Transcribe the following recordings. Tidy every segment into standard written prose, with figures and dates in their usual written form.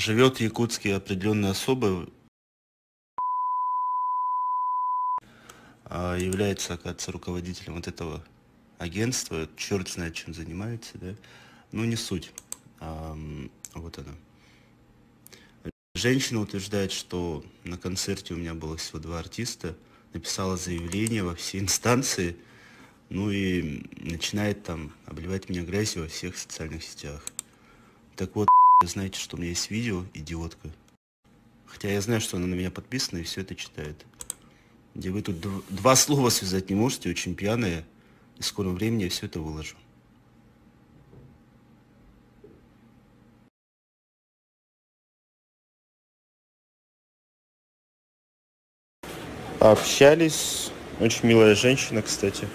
Живет в Якутске определенная особа, является, оказывается, руководителем вот этого агентства, черт знает, чем занимается, да. Ну, не суть. Вот она. Женщина утверждает, что на концерте у меня было всего 2 артиста, написала заявление во все инстанции, ну и начинает там обливать меня грязью во всех социальных сетях. Так вот, знаете, что у меня есть видео, идиотка. Хотя я знаю, что она на меня подписана и все это читает. Где вы тут два слова связать не можете, очень пьяная. И в скором времени я все это выложу. Общались. Очень милая женщина, кстати.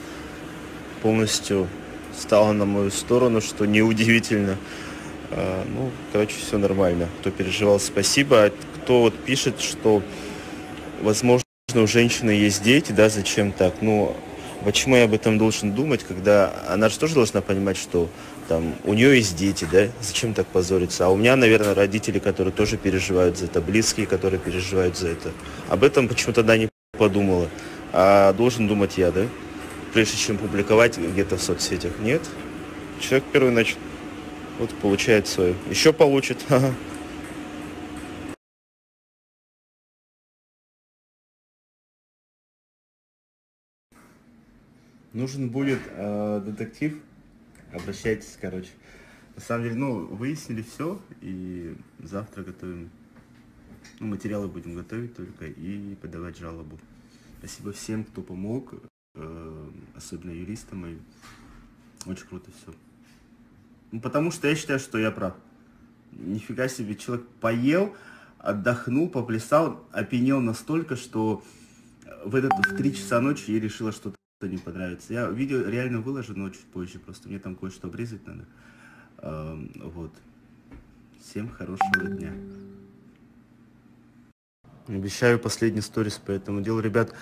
Полностью стала на мою сторону, что неудивительно. Ну, короче, все нормально. Кто переживал, спасибо. А кто вот пишет, что, возможно, у женщины есть дети, да, зачем так? Ну, почему я об этом должен думать, когда она же тоже должна понимать, что там у нее есть дети, да? Зачем так позориться? А у меня, наверное, родители, которые тоже переживают за это, близкие, которые переживают за это. Об этом почему-то она не подумала. А должен думать я, да? Прежде чем публиковать где-то в соцсетях. Нет. Человек первый начал. Вот получает свое. Еще получит. Ага. Нужен будет детектив. Обращайтесь, короче. На самом деле, ну, выяснили все, и завтра готовим, ну, материалы будем готовить только и подавать жалобу. Спасибо всем, кто помог, особенно юристам моим. Очень круто все. Ну, потому что я считаю, что я прав. Нифига себе, человек поел, отдохнул, поплясал, опьянел настолько, что в 3 часа ночи я решила, что что-то не понравится. Я видео реально выложу, но чуть позже, просто мне там кое-что обрезать надо. Вот. Всем хорошего дня. Обещаю последний сторис по этому делу. Ребят,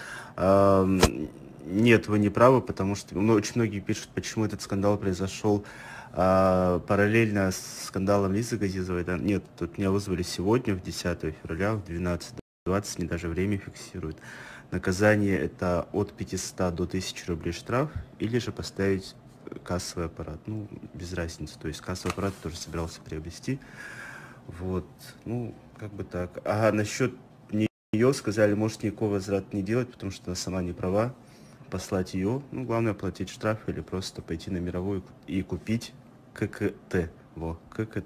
нет, вы не правы, потому что очень многие пишут, почему этот скандал произошел параллельно с скандалом Лизы Газизовой. Да? Нет, тут меня вызвали сегодня, в 10 февраля, в 12:20, мне даже время фиксируют. Наказание это от 500 до 1000 рублей штраф, или же поставить кассовый аппарат. Ну, без разницы. То есть кассовый аппарат тоже собирался приобрести. Вот, ну, как бы так. А насчет нее сказали, может никакого возврата не делать, потому что она сама не права. Послать ее, ну, главное платить штраф или просто пойти на мировую и купить ККТ. Во, ККТ.